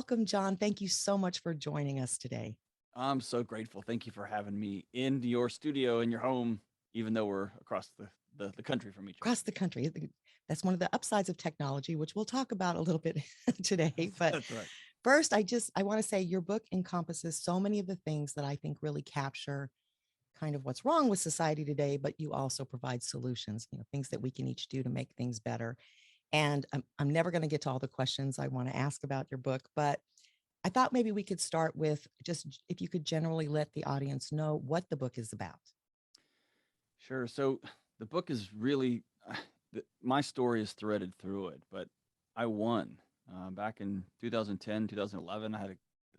Welcome, John. Thank you so much for joining us today. I'm so grateful. Thank you for having me in your studio in your home, even though we're across the country from each other. Across the country. That's one of the upsides of technology, which we'll talk about a little bit today. But That's right. first, I want to say your book encompasses so many of the things that I think really capture kind of what's wrong with society today, but you also provide solutions, things that we can each do to make things better. And I'm never going to get to all the questions I want to ask about your book, but I thought maybe we could start with just if you could generally let the audience know what the book is about. Sure. So the book is really my story is threaded through it, but I won back in 2010, 2011. I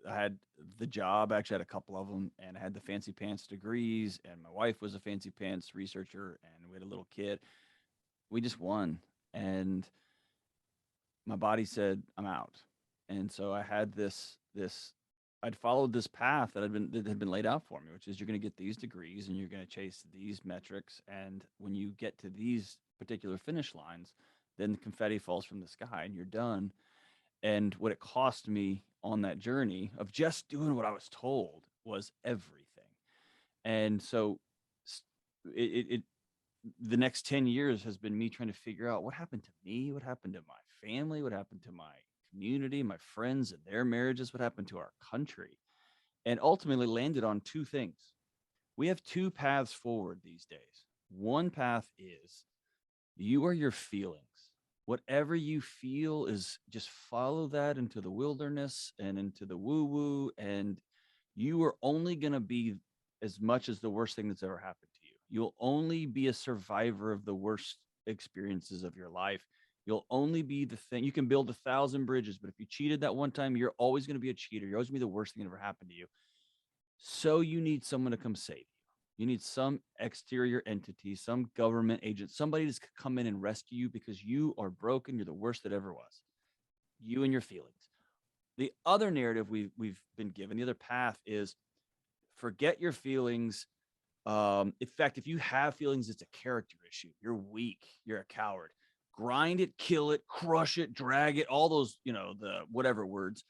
had the job. Actually, had a couple of them, and I had the fancy pants degrees. And my wife was a fancy pants researcher, and we had a little kid. We just won, and my body said I'm out. And so I had this I'd followed this path that had been laid out for me, which is you're going to get these degrees and you're going to chase these metrics, and when you get to these particular finish lines, then the confetti falls from the sky and you're done. And what it cost me on that journey of just doing what I was told was everything. And so it the next 10 years has been me trying to figure out what happened to me, what happened to my family, what happened to my community, my friends and their marriages, what happened to our country, and ultimately landed on two things. We have two paths forward these days. One path is you are your feelings. Whatever you feel is just follow that into the wilderness and into the woo woo. And you are only going to be as much as the worst thing that's ever happened to you. You'll only be a survivor of the worst experiences of your life. You'll only be the thing. You can build 1,000 bridges, but if you cheated that one time, you're always going to be a cheater. You're always going to be the worst thing that ever happened to you. So you need someone to come save you. You need some exterior entity, some government agent, somebody to come in and rescue you because you are broken. You're the worst that ever was. You and your feelings. The other narrative we've been given, the other path is forget your feelings. In fact, if you have feelings, it's a character issue. You're weak. You're a coward. Grind it, kill it, crush it, drag it, all those, the whatever words,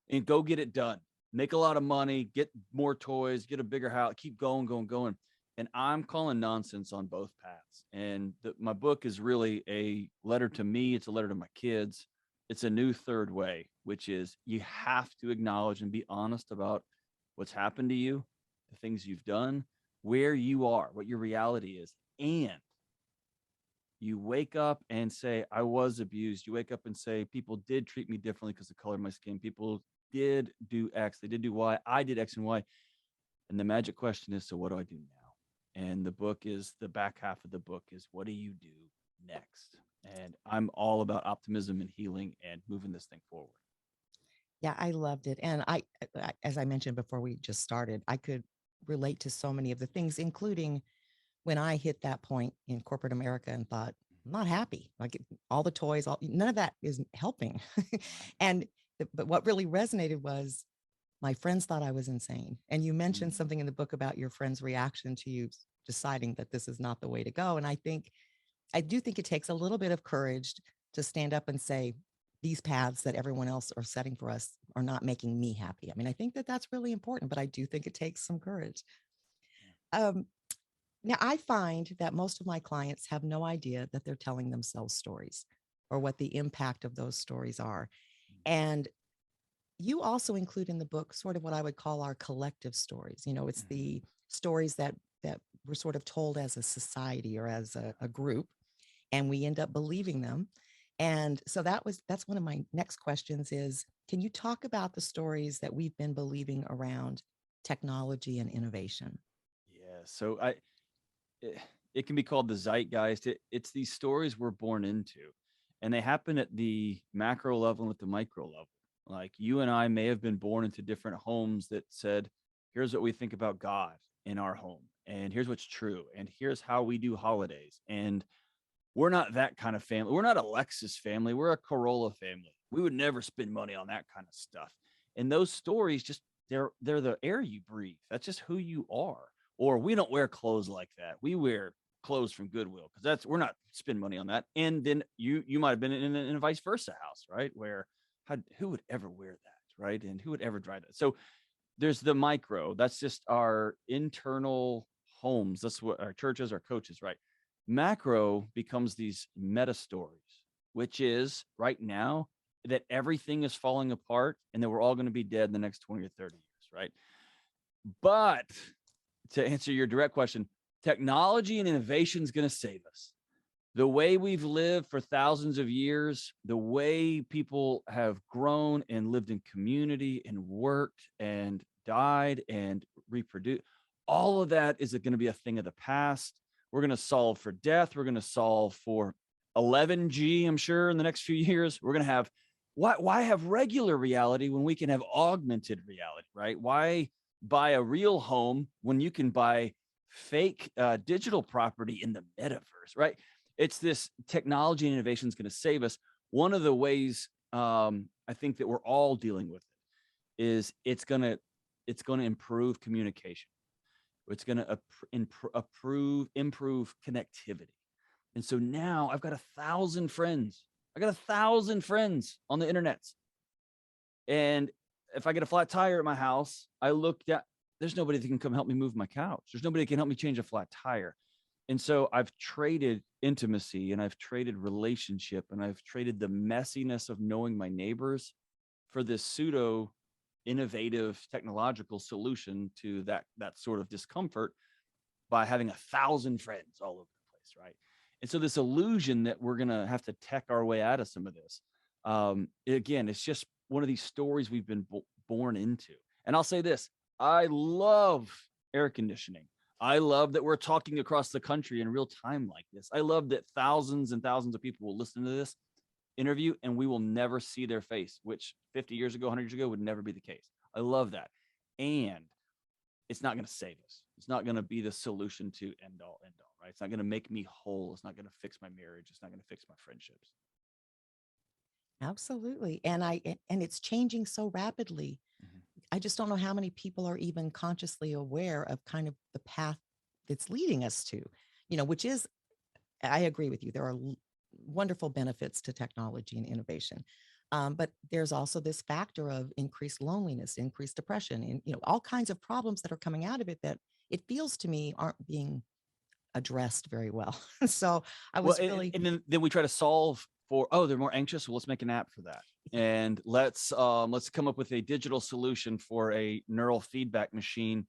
and go get it done. Make a lot of money, get more toys, get a bigger house, keep going, going, going. And I'm calling nonsense on both paths. And my book is really a letter to me. It's a letter to my kids. It's a new third way, which is you have to acknowledge and be honest about what's happened to you, the things you've done, where you are, what your reality is. And you wake up and say, I was abused. You wake up and say, people did treat me differently because of the color of my skin. People did do X, they did do Y. I did X and Y. And the magic question is, so what do I do now? And the back half of the book is, what do you do next? And I'm all about optimism and healing and moving this thing forward. Yeah, I loved it. And as I mentioned before we just started, I could relate to so many of the things, including when I hit that point in corporate America and thought, I'm not happy. Like all the toys, none of that is helping. Right. and but what really resonated was my friends thought I was insane. And you mentioned Mm. something in the book about your friend's reaction to you deciding that this is not the way to go. And I do think it takes a little bit of courage to stand up and say, these paths that everyone else are setting for us are not making me happy. I mean, I think that that's really important, but I do think it takes some courage. Um, Now, I find that most of my clients have no idea that they're telling themselves stories or what the impact of those stories are. And you also include in the book sort of what I would call our collective stories. It's Mm-hmm. the stories that we're sort of told as a society or as a group, and we end up believing them. And so that's one of my next questions is, can you talk about the stories that we've been believing around technology and innovation? Yeah. So it, it can be called the zeitgeist. It's these stories we're born into, and they happen at the macro level and at the micro level. Like you and I may have been born into different homes that said, here's what we think about God in our home, and here's what's true, and here's how we do holidays. And we're not that kind of family. We're not a Lexus family. We're a Corolla family. We would never spend money on that kind of stuff. And those stories just they're the air you breathe. That's just who you are. Or we don't wear clothes like that. We wear clothes from Goodwill because that's we're not spend money on that. And then you might have been in a vice versa house, right? Where who would ever wear that, right? And who would ever drive that? So there's the micro. That's just our internal homes. That's what our churches, our coaches, right? Macro becomes these meta stories, which is right now that everything is falling apart and that we're all going to be dead in the next 20 or 30 years, right? But to answer your direct question, technology and innovation is going to save us. The way we've lived for thousands of years, the way people have grown and lived in community and worked and died and reproduced, all of that is going to be a thing of the past. We're going to solve for death. We're going to solve for 11G, I'm sure, in the next few years. We're going to have, why have regular reality when we can have augmented reality, right? Why buy a real home when you can buy fake digital property in the metaverse, right? It's this technology and innovation is going to save us. One of the ways I think that we're all dealing with it is it's going to improve communication. It's going to improve connectivity. And so now I've got 1,000 friends. I got 1,000 friends on the internet. And if I get a flat tire at my house, I look down, there's nobody that can come help me move my couch. There's nobody that can help me change a flat tire. And so I've traded intimacy and I've traded relationship and I've traded the messiness of knowing my neighbors for this pseudo innovative technological solution to that sort of discomfort by having 1,000 friends all over the place, right? And so this illusion that we're going to have to tech our way out of some of this, again, it's just one of these stories we've been born into. And I'll say this, I love air conditioning. I love that we're talking across the country in real time like this. I love that thousands and thousands of people will listen to this interview and we will never see their face, which 50 years ago, 100 years ago would never be the case. I love that. And it's not going to save us. It's not going to be the solution to end all, right? It's not going to make me whole. It's not going to fix my marriage. It's not going to fix my friendships. Absolutely. And it's changing so rapidly. Mm-hmm. I just don't know how many people are even consciously aware of kind of the path that's leading us to, which is, I agree with you. There are wonderful benefits to technology and innovation. But there's also this factor of increased loneliness, increased depression, and all kinds of problems that are coming out of it that it feels to me aren't being addressed very well. So I was really, and then we try to solve for, they're more anxious. Well, let's make an app for that. And let's come up with a digital solution for a neural feedback machine.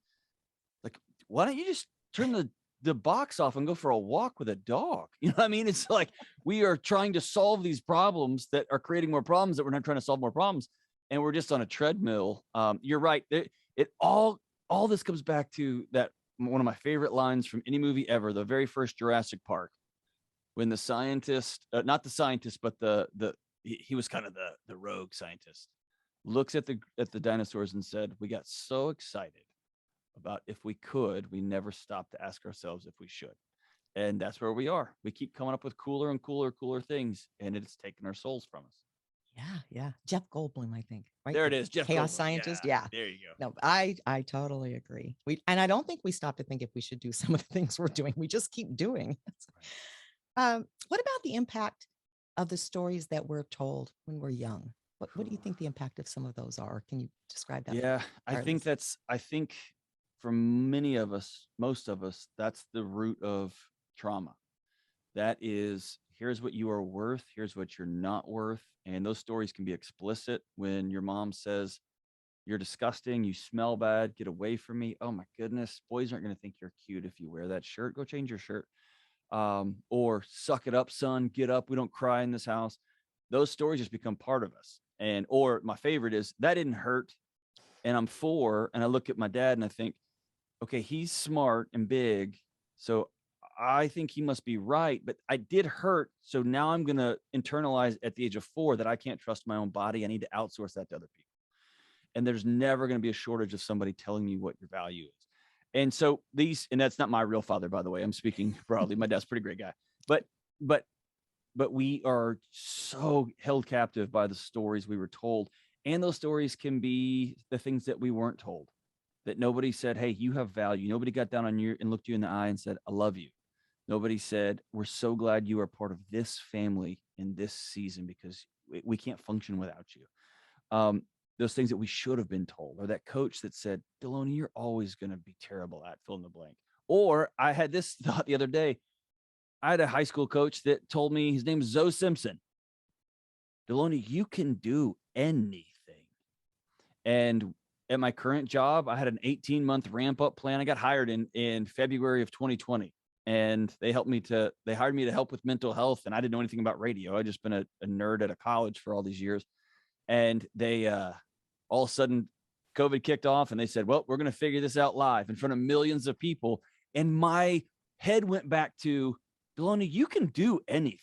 Like, why don't you just turn the box off and go for a walk with a dog? You know what I mean? It's like we are trying to solve these problems that are creating more problems that we're not trying to solve more problems. And we're just on a treadmill. You're right. All this comes back to that one of my favorite lines from any movie ever, the very first Jurassic Park, when the scientist, not the scientist, but he was kind of the rogue scientist, looks at the dinosaurs and said, "We got so excited about if we could, we never stopped to ask ourselves if we should." And that's where we are. We keep coming up with cooler and cooler things, and it's taken our souls from us. Yeah. Jeff Goldblum, I think, right? There it is, Jeff Chaos Goldblum. scientist. Yeah. There you go. No, I totally agree. And I don't think we stop to think if we should do some of the things we're doing. We just keep doing. What about the impact of the stories that we're told when we're young? What do you think the impact of some of those are? Can you describe that? Yeah, I think for many of us, most of us, that's the root of trauma. That is, here's what you are worth, here's what you're not worth. And those stories can be explicit when your mom says, "You're disgusting, you smell bad, get away from me." Oh my goodness, boys aren't going to think you're cute if you wear that shirt. Go change your shirt. Or "Suck it up, son, get up, we don't cry in this house." Those stories just become part of us. And or my favorite is, "That didn't hurt." And I'm 4 and I look at my dad and I think, okay, he's smart and big, so I think he must be right, but I did hurt. So now I'm going to internalize at the age of 4 that I can't trust my own body. I need to outsource that to other people. And there's never going to be a shortage of somebody telling you what your value is. And so and that's not my real father, by the way, I'm speaking broadly. My dad's a pretty great guy, but we are so held captive by the stories we were told. And those stories can be the things that we weren't told, that nobody said, "Hey, you have value." Nobody got down on you and looked you in the eye and said, "I love you." Nobody said, "We're so glad you are part of this family in this season because we can't function without you." those things that we should have been told, or that coach that said, Delony, you're always going to be terrible at fill in the blank. Or I had this thought the other day. I had a high school coach that told me, his name is Zoe Simpson. Delony, you can do anything. And at my current job, I had an 18-month ramp up plan. I got hired in February of 2020. And they hired me to help with mental health. And I didn't know anything about radio. I'd just been a nerd at a college for all these years. And they all of a sudden COVID kicked off and they said, well, we're going to figure this out live in front of millions of people. And my head went back to, Delony, you can do anything,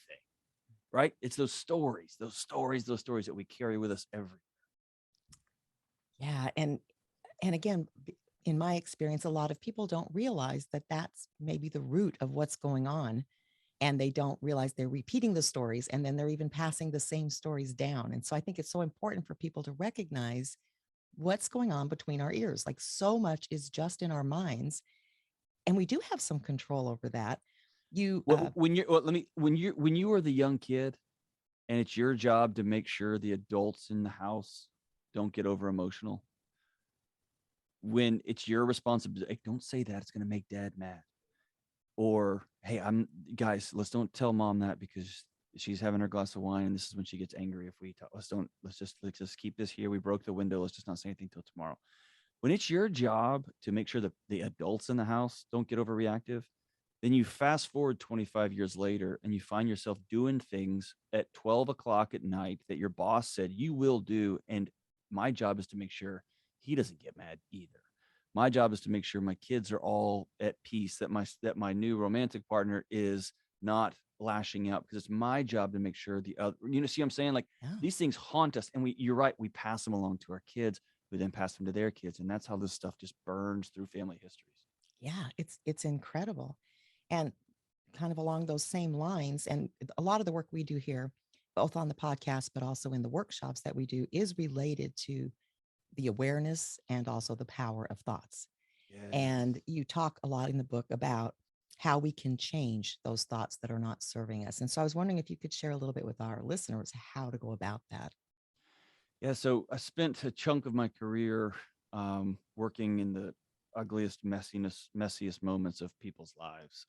right? It's those stories that we carry with us every. Yeah. And again, in my experience, a lot of people don't realize that that's maybe the root of what's going on. And they don't realize they're repeating the stories, and then they're even passing the same stories down. And so I think it's so important for people to recognize what's going on between our ears. Like, so much is just in our minds, and we do have some control over that. When you were the young kid, and it's your job to make sure the adults in the house don't get over emotional. When it's your responsibility, don't say that, it's going to make dad mad. Or, hey, let's don't tell mom that because she's having her glass of wine and this is when she gets angry. If we talk, let's just keep this here. We broke the window. Let's just not say anything till tomorrow. When it's your job to make sure that the adults in the house don't get overreactive, then you fast forward 25 years later and you find yourself doing things at 12 o'clock at night that your boss said you will do. And my job is to make sure he doesn't get mad either. My job is to make sure my kids are all at peace, that my new romantic partner is not lashing out, because it's my job to make sure see what I'm saying? Like, Yeah. these things haunt us, and you're right, we pass them along to our kids, who then pass them to their kids. And that's how this stuff just burns through family histories. Yeah, it's incredible. And kind of along those same lines, and a lot of the work we do here, both on the podcast, but also in the workshops that we do, is related to the awareness and also the power of thoughts. Yes. And you talk a lot in the book about how we can change those thoughts that are not serving us. And so I was wondering if you could share a little bit with our listeners how to go about that. Yeah. So I spent a chunk of my career working in the ugliest, messiest moments of people's lives.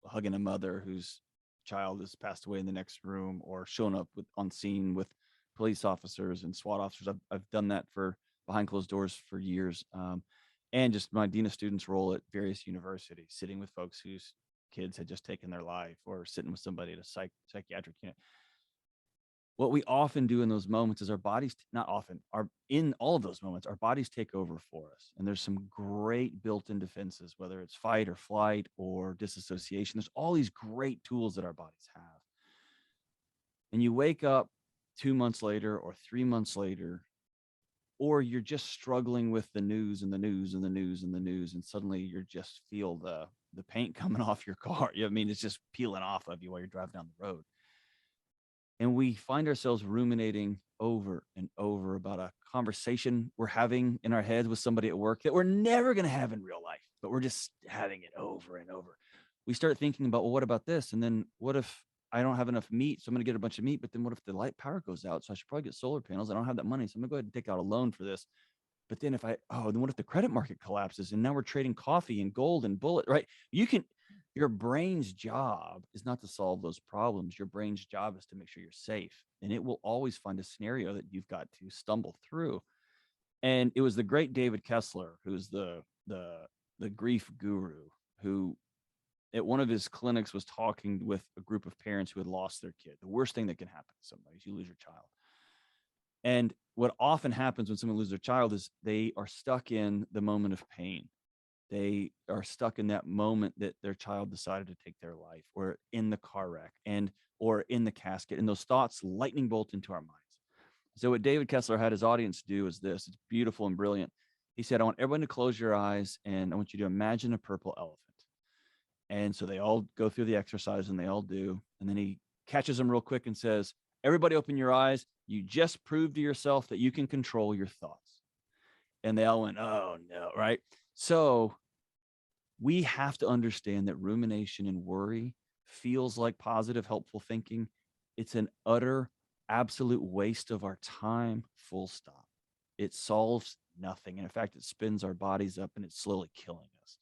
Hugging a mother whose child has passed away in the next room, or showing up on scene with police officers and SWAT officers. I've done that for behind closed doors for years. And just my dean of students role at various universities, sitting with folks whose kids had just taken their life, or sitting with somebody at a psychiatric unit. What we often do in those moments is our bodies, not often, are in all of those moments, our bodies take over for us. And there's some great built-in defenses, whether it's fight or flight or disassociation. There's all these great tools that our bodies have. And you wake up 2 months later or 3 months later, or you're just struggling with the news and the news and the news and the news, and suddenly you just feel the paint coming off your car. I mean, it's just peeling off of you while you're driving down the road. And we find ourselves ruminating over and over about a conversation we're having in our heads with somebody at work that we're never going to have in real life, but we're just having it over and over. We start thinking about, well, what about this? And then what if I don't have enough meat? So I'm going to get a bunch of meat, but then what if the light power goes out? So I should probably get solar panels. I don't have that money. So I'm going to go ahead and take out a loan for this. But then then what if the credit market collapses and now we're trading coffee and gold and bullet, right? Your brain's job is not to solve those problems. Your brain's job is to make sure you're safe. And it will always find a scenario that you've got to stumble through. And it was the great David Kessler, who's the grief guru, who at one of his clinics was talking with a group of parents who had lost their kid. The worst thing that can happen to somebody is you lose your child. And what often happens when someone loses their child is they are stuck in the moment of pain. They are stuck in that moment that their child decided to take their life, or in the car wreck, or in the casket. And those thoughts lightning bolt into our minds. So what David Kessler had his audience do is this. It's beautiful and brilliant. He said, I want everyone to close your eyes, and I want you to imagine a purple elephant. And so they all go through the exercise, and they all do. And then he catches them real quick and says, everybody open your eyes. You just proved to yourself that you can control your thoughts. And they all went, oh no, right? So we have to understand that rumination and worry feels like positive, helpful thinking. It's an utter, absolute waste of our time, full stop. it solves nothing. And in fact, it spins our bodies up and it's slowly killing us.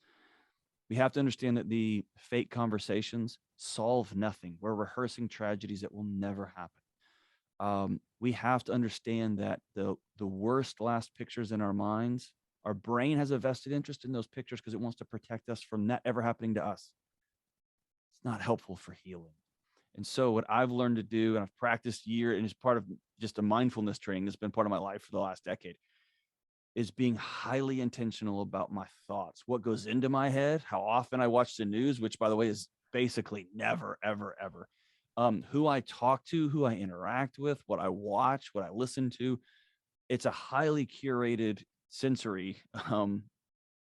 We have to understand that the fake conversations solve nothing. We're rehearsing tragedies that will never happen. We have to understand that the worst last pictures in our minds, our brain has a vested interest in those pictures because it wants to protect us from that ever happening to us. It's not helpful for healing. And so what I've learned to do, and I've practiced year, and it's part of just a mindfulness training that's been part of my life for the last decade, is being highly intentional about my thoughts, what goes into my head, how often I watch the news, which by the way is basically never, ever, ever. Who I talk to, who I interact with, what I watch, what I listen to. It's a highly curated sensory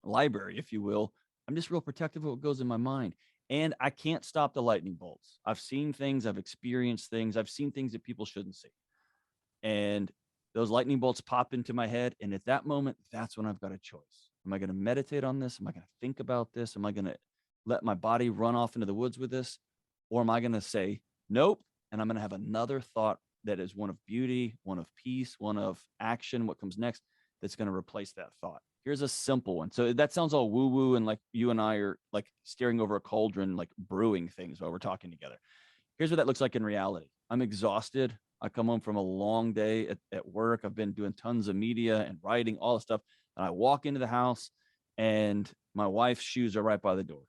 library, if you will. I'm just real protective of what goes in my mind. And I can't stop the lightning bolts. I've seen things, I've experienced things, I've seen things that people shouldn't see. And those lightning bolts pop into my head. And at that moment, that's when I've got a choice. Am I going to meditate on this? Am I going to think about this? Am I going to let my body run off into the woods with this? Or am I going to say, nope, and I'm going to have another thought that is one of beauty, one of peace, one of action, what comes next, that's going to replace that thought. Here's a simple one. So that sounds all woo woo, and like you and I are like staring over a cauldron, like brewing things while we're talking together. Here's what that looks like in reality. I'm exhausted. I come home from a long day at work. I've been doing tons of media and writing, all the stuff. And I walk into the house and my wife's shoes are right by the door.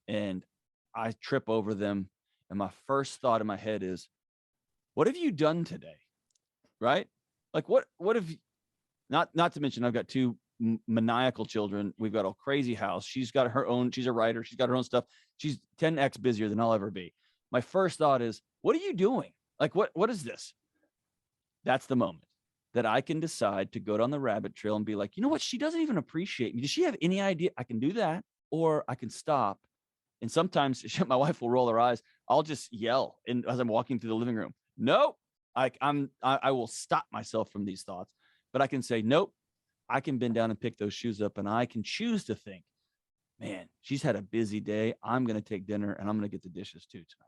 And I trip over them. And my first thought in my head is, what have you done today? Right? Like what have you, not to mention I've got two maniacal children. We've got a crazy house. She's got her own, she's a writer. She's got her own stuff. She's 10x busier than I'll ever be. My first thought is, what are you doing? Like, what is this? That's the moment that I can decide to go down the rabbit trail and be like, you know what? She doesn't even appreciate me. Does she have any idea? I can do that, or I can stop. And sometimes my wife will roll her eyes. I'll just yell as I'm walking through the living room. Nope. I will stop myself from these thoughts, but I can say, nope, I can bend down and pick those shoes up, and I can choose to think, man, she's had a busy day. I'm going to take dinner and I'm going to get the dishes too tonight.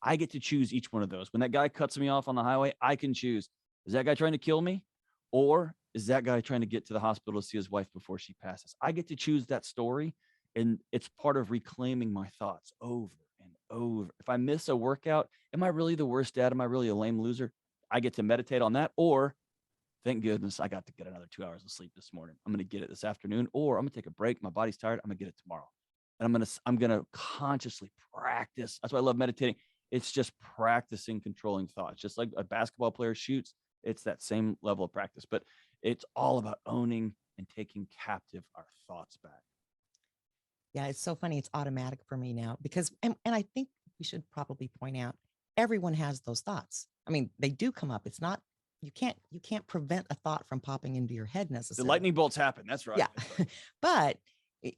I get to choose each one of those. When that guy cuts me off on the highway, I can choose. Is that guy trying to kill me? Or is that guy trying to get to the hospital to see his wife before she passes? I get to choose that story. And it's part of reclaiming my thoughts over and over. If I miss a workout, am I really the worst dad? Am I really a lame loser? I get to meditate on that. Or thank goodness I got to get another 2 hours of sleep this morning. I'm going to get it this afternoon, or I'm going to take a break. My body's tired. I'm going to get it tomorrow. And I'm going to consciously practice. That's why I love meditating. It's just practicing controlling thoughts, just like a basketball player shoots. It's that same level of practice, but it's all about owning and taking captive our thoughts back. Yeah, it's so funny. It's automatic for me now because, and I think we should probably point out everyone has those thoughts. I mean, they do come up. It's not, you can't prevent a thought from popping into your head The necessarily. lightning bolts happen. That's right. Yeah. That's right. But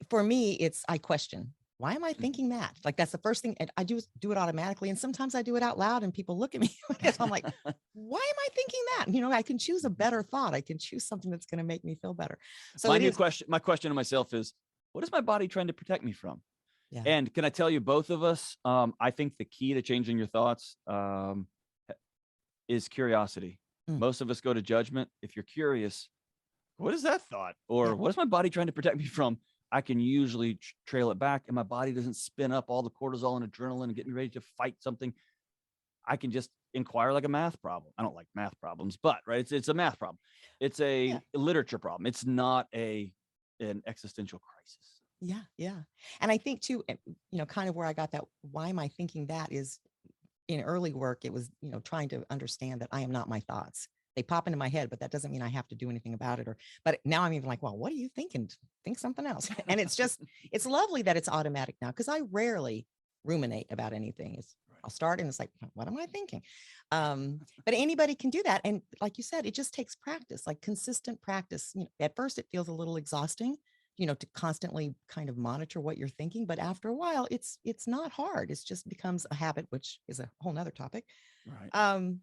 for me, I question, why am I thinking that? Like, that's the first thing. And I do it automatically. And sometimes I do it out loud and people look at me. I'm like, why am I thinking that? You know, I can choose a better thought. I can choose something that's going to make me feel better. So my question to myself is, what is my body trying to protect me from? Yeah. And can I tell you, both of us, I think the key to changing your thoughts is curiosity. Most of us go to judgment. If you're curious, what is that thought? Or what is my body trying to protect me from? I can usually trail it back and my body doesn't spin up all the cortisol and adrenaline and get me ready to fight something. I can just inquire like a math problem. I don't like math problems, but right, it's a math problem. It's a literature problem. It's not an existential crisis. Yeah. Yeah. And I think too, you know, kind of where I got that, why am I thinking that is in early work, it was, you know, trying to understand that I am not my thoughts. They pop into my head, but that doesn't mean I have to do anything about it. But now I'm even like, well, what are you thinking? Think something else. And it's just, it's lovely that it's automatic now because I rarely ruminate about anything. I'll start and it's like, what am I thinking? But anybody can do that. And like you said, it just takes practice, like consistent practice. You know, at first it feels a little exhausting, you know, to constantly kind of monitor what you're thinking. But after a while, it's not hard. It just becomes a habit, which is a whole nother topic. Right.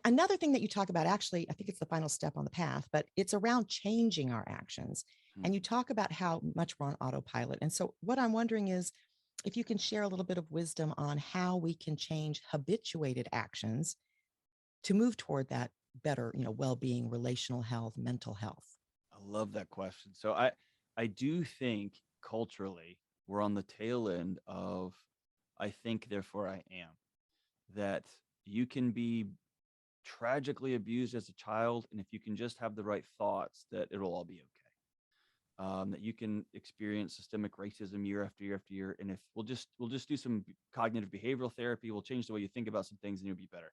Another thing that you talk about, actually, I think it's the final step on the path, but it's around changing our actions. And you talk about how much we're on autopilot. And so what I'm wondering is if you can share a little bit of wisdom on how we can change habituated actions to move toward that better, well-being, relational health, mental health? I love that question. So I do think culturally we're on the tail end of I think therefore I am, that you can be tragically abused as a child, and if you can just have the right thoughts, that it'll all be okay. That you can experience systemic racism year after year after year, and if we'll just do some cognitive behavioral therapy, we'll change the way you think about some things, and you'll be better.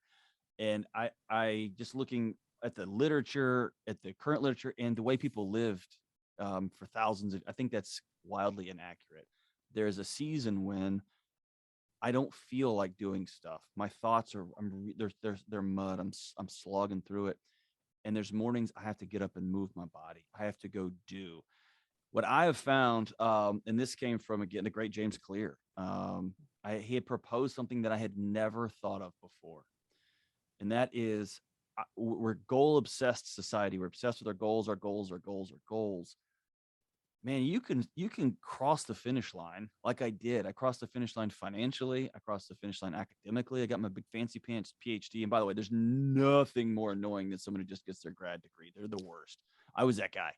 And I just looking at the literature, at the current literature, and the way people lived for thousands I think that's wildly inaccurate. There's a season when I don't feel like doing stuff. My thoughts are they're mud. I'm slogging through it. And there's mornings I have to get up and move my body. I have to go do what I have found. And this came from again the great James Clear. He had proposed something that I had never thought of before, and that is we're goal obsessed society. We're obsessed with our goals, our goals, our goals, our goals. Man, you can cross the finish line like I did. I crossed the finish line financially. I crossed the finish line academically. I got my big fancy pants PhD. And by the way, there's nothing more annoying than someone who just gets their grad degree. They're the worst. I was that guy.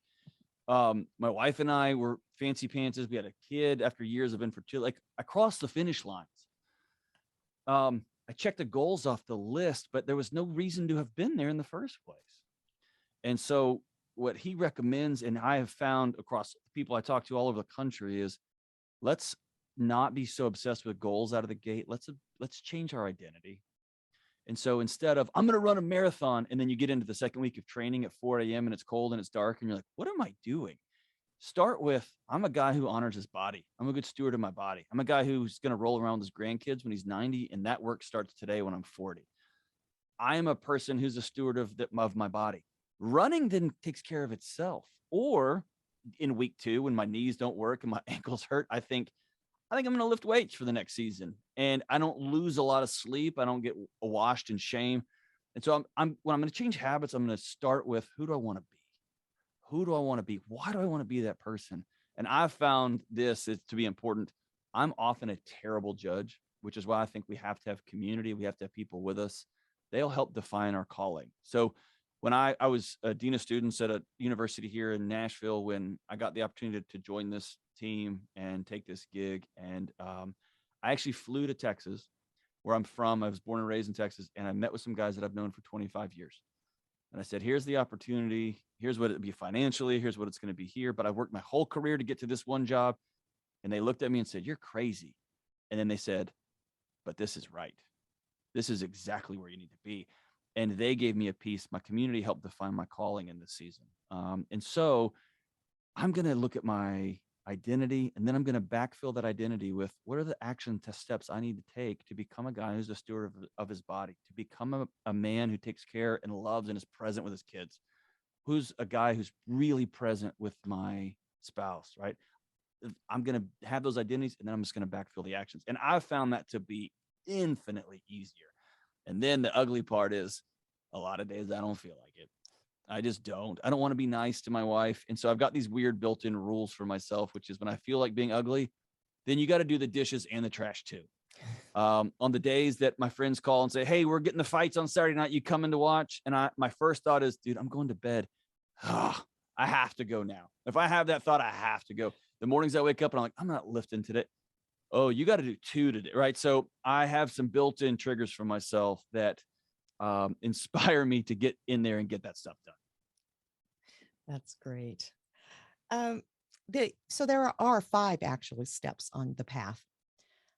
My wife and I were fancy pantses. We had a kid after years of infertility. Like I crossed the finish lines. I checked the goals off the list, but there was no reason to have been there in the first place. And so what he recommends, and I have found across people I talk to all over the country, is let's not be so obsessed with goals out of the gate. Let's change our identity. And so instead of I'm going to run a marathon, and then you get into the second week of training at 4 a.m. and it's cold and it's dark, and you're like, what am I doing? Start with I'm a guy who honors his body. I'm a good steward of my body. I'm a guy who's going to roll around with his grandkids when he's 90, and that work starts today when I'm 40. I am a person who's a steward of my body. Running then takes care of itself. Or in week 2, when my knees don't work and my ankles hurt, I think I'm going to lift weights for the next season, and I don't lose a lot of sleep. I don't get washed in shame. And so I'm when I'm going to change habits, I'm going to start with who do I want to be? Who do I want to be? Why do I want to be that person? And I've found this is to be important. I'm often a terrible judge, which is why I think we have to have community. We have to have people with us. They'll help define our calling. So when I was a dean of students at a university here in Nashville, when I got the opportunity to join this team and take this gig, and I actually flew to Texas, where I'm from. I was born and raised in Texas, and I met with some guys that I've known for 25 years. And I said, here's the opportunity. Here's what it'd be financially. Here's what it's going to be here. But I worked my whole career to get to this one job. And they looked at me and said, you're crazy. And then they said, but this is right. This is exactly where you need to be. And they gave me a piece. My community helped define my calling in this season. And so I'm going to look at my identity, and then I'm going to backfill that identity with what are the action steps I need to take to become a guy who's a steward of his body, to become a man who takes care and loves and is present with his kids, who's a guy who's really present with my spouse, right? I'm going to have those identities, and then I'm just going to backfill the actions. And I've found that to be infinitely easier. And then the ugly part is a lot of days I don't feel like it. I just don't. I don't want to be nice to my wife. And so I've got these weird built-in rules for myself, which is when I feel like being ugly, then you got to do the dishes and the trash too. On the days that my friends call and say, hey, we're getting the fights on Saturday night, you coming to watch? And my first thought is, dude, I'm going to bed. I have to go now. If I have that thought, I have to go. The mornings I wake up and I'm like, I'm not lifting today. Oh, you got to do 2 today, right? So I have some built-in triggers for myself that inspire me to get in there and get that stuff done. That's great. Um, so there are 5 actually steps on the path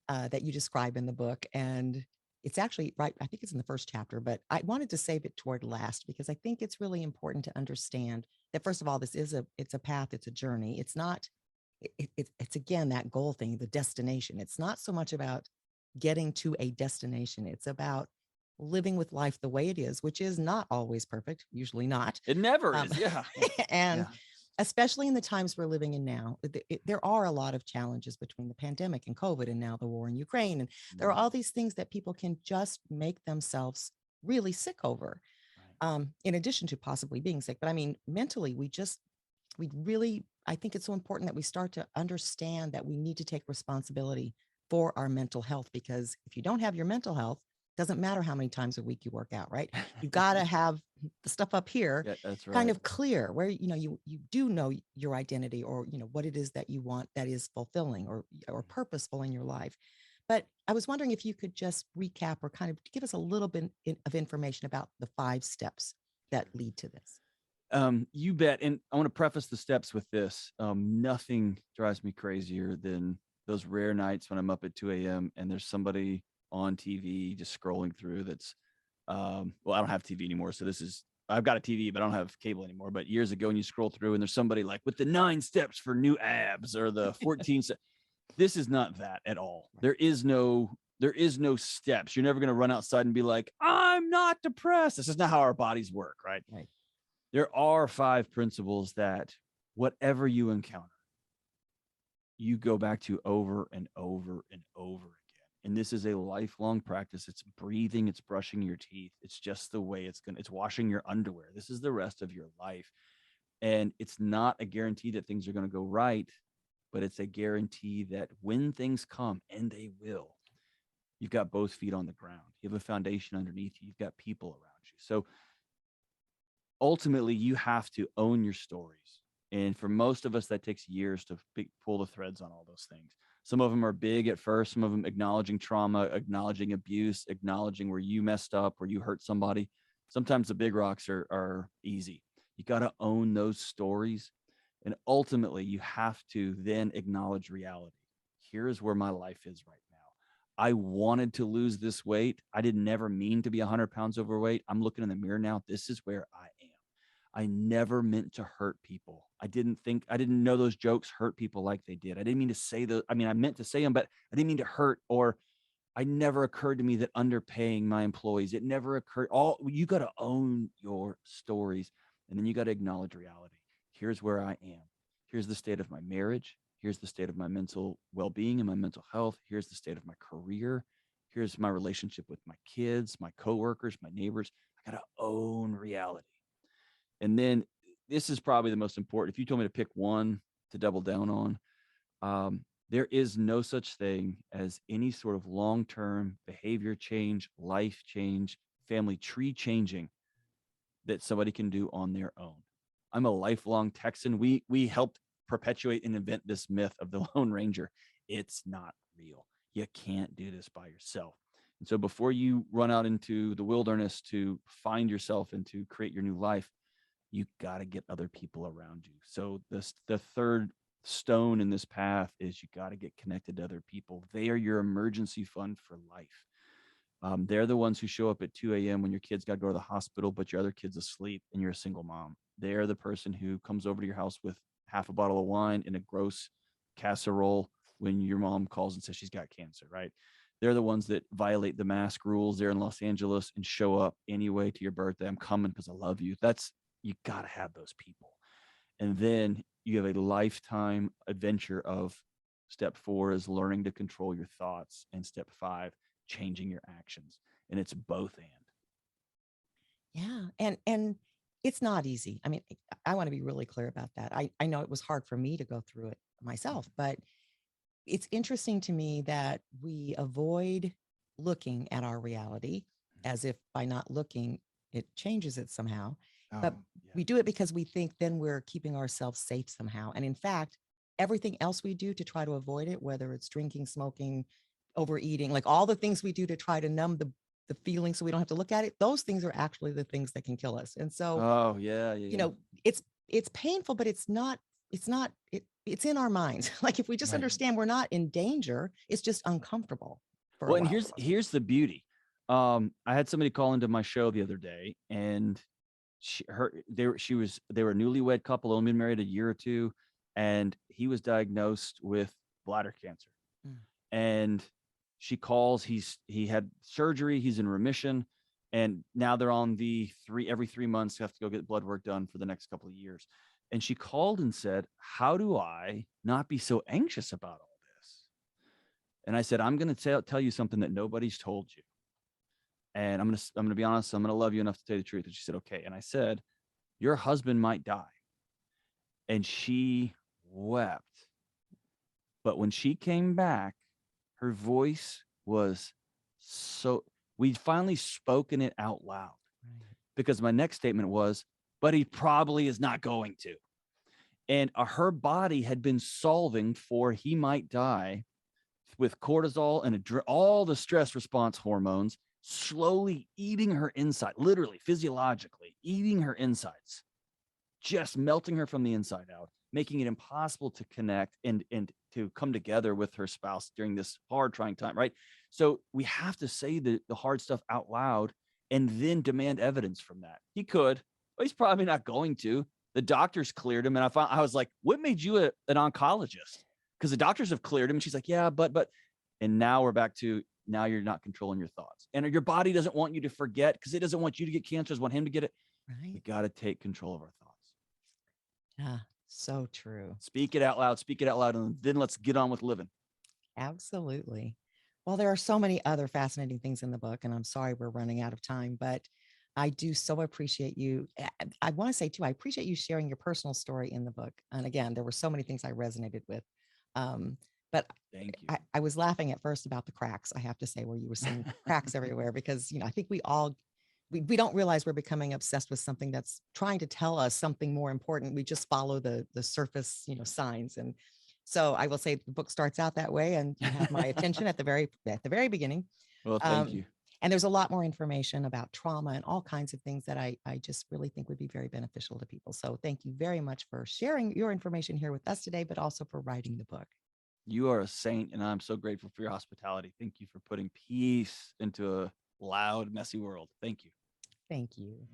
that you describe in the book. And it's actually right. I think it's in the first chapter, but I wanted to save it toward last because I think it's really important to understand that, first of all, it's a path, it's a journey. It's not, it's again, that goal thing, the destination. It's not so much about getting to a destination. It's about living with life the way it is, which is not always perfect, usually not. It never is. Yeah. And yeah. especially in the times we're living in now, there are a lot of challenges between the pandemic and COVID and now the war in Ukraine. And there are all these things that people can just make themselves really sick over, in addition to possibly being sick. But I mean, mentally, I think it's so important that we start to understand that we need to take responsibility for our mental health, because if you don't have your mental health, Doesn't matter how many times a week you work out, right? You got to have the stuff up here Yeah, that's kind right. of clear where, you do know your identity, or, what it is that you want that is fulfilling or purposeful in your life. But I was wondering if you could just recap or kind of give us a little bit of information about the 5 steps that lead to this. You bet. And I want to preface the steps with this. Nothing drives me crazier than those rare nights when I'm up at 2 a.m. and there's somebody on TV just scrolling through that's, well, I don't have TV anymore. So I've got a TV, but I don't have cable anymore. But years ago, when you scroll through and there's somebody like with the 9 steps for new abs or the 14 steps, this is not that at all. There is no steps. You're never going to run outside and be like, I'm not depressed. This is not how our bodies work, right? Right. There are 5 principles that whatever you encounter, you go back to over and over and over again. And this is a lifelong practice. It's breathing, it's brushing your teeth. It's just the way it's washing your underwear. This is the rest of your life. And it's not a guarantee that things are going to go right, but it's a guarantee that when things come, and they will, you've got both feet on the ground. You have a foundation underneath you. You've got people around you. So ultimately, you have to own your stories. And for most of us, that takes years to pull the threads on all those things. Some of them are big at first, some of them acknowledging trauma, acknowledging abuse, acknowledging where you messed up, where you hurt somebody. Sometimes the big rocks are easy. You got to own those stories. And ultimately, you have to then acknowledge reality. Here's where my life is right now. I wanted to lose this weight. I didn't never mean to be 100 pounds overweight. I'm looking in the mirror now. This is where I am. I never meant to hurt people. I didn't know those jokes hurt people like they did. I didn't mean to say those. I mean, I meant to say them, but I didn't mean to hurt, or I never occurred to me that underpaying my employees, it never occurred. You got to own your stories, and then you got to acknowledge reality. Here's where I am. Here's the state of my marriage. Here's the state of my mental well-being and my mental health. Here's the state of my career. Here's my relationship with my kids, my coworkers, my neighbors. I got to own reality. And then this is probably the most important. If you told me to pick one to double down on, there is no such thing as any sort of long-term behavior change, life change, family tree changing that somebody can do on their own. I'm a lifelong Texan. We helped perpetuate and invent this myth of the Lone Ranger. It's not real. You can't do this by yourself. And so before you run out into the wilderness to find yourself and to create your new life, you got to get other people around you. So the third stone in this path is you got to get connected to other people. They are your emergency fund for life. They're the ones who show up at 2 a.m. when your kids got to go to the hospital, but your other kid's asleep and you're a single mom. They're the person who comes over to your house with half a bottle of wine and a gross casserole when your mom calls and says she's got cancer, right? They're the ones that violate the mask rules there in Los Angeles and show up anyway to your birthday. I'm coming because I love you. You got to have those people. And then you have a lifetime adventure of step 4 is learning to control your thoughts, and step 5, changing your actions. And it's both and. Yeah. And it's not easy. I mean, I want to be really clear about that. I know it was hard for me to go through it myself, but it's interesting to me that we avoid looking at our reality as if by not looking, it changes it somehow. But we do it because we think then we're keeping ourselves safe somehow. And in fact, everything else we do to try to avoid it, whether it's drinking, smoking, overeating, like all the things we do to try to numb the feeling so we don't have to look at it, those things are actually the things that can kill us. And so, it's painful, but it's not, it's in our minds. Like if we just understand we're not in danger, it's just uncomfortable for a Well, and while. here's the beauty. I had somebody call into my show the other day, and they were a newlywed couple, only been married a year or two, and he was diagnosed with bladder cancer. And she calls, he had surgery, he's in remission, and now they're on the every 3 months have to go get blood work done for the next couple of years. And she called and said, how do I not be so anxious about all this? And I said, I'm going to tell you something that nobody's told you. And I'm going to be honest, I'm going to love you enough to tell you the truth. And she said, okay. And I said, your husband might die. And she wept. But when she came back, her voice was we'd finally spoken it out loud, Right. because my next statement was, but he probably is not going to. And her body had been solving for he might die with cortisol and all the stress response hormones, slowly eating her inside, literally, physiologically eating her insides, just melting her from the inside out, making it impossible to connect and to come together with her spouse during this hard, trying time, right? So we have to say the hard stuff out loud and then demand evidence from that. He could, but he's probably not going to. The doctors cleared him. And I was like, what made you an oncologist? Because the doctors have cleared him. And she's like, yeah, but, and now we're back to, now you're not controlling your thoughts. And your body doesn't want you to forget, because it doesn't want you to get cancer. It want him to get it. We Right. got to take control of our thoughts. Yeah. So true. Speak it out loud, and then let's get on with living. Absolutely. Well, there are so many other fascinating things in the book, and I'm sorry we're running out of time, but I do so appreciate you. I want to say too, I appreciate you sharing your personal story in the book. And again, there were so many things I resonated with. But Thank you. I was laughing at first about the cracks, I have to say, where you were seeing cracks everywhere, because, I think we don't realize we're becoming obsessed with something that's trying to tell us something more important. We just follow the surface, signs. And so I will say the book starts out that way, and you have my attention at the very beginning. Well, thank Um, you. and there's a lot more information about trauma and all kinds of things that I just really think would be very beneficial to people. So thank you very much for sharing your information here with us today, but also for writing the book. You are a saint, and I'm so grateful for your hospitality. Thank you for putting peace into a loud, messy world. Thank you. Thank you.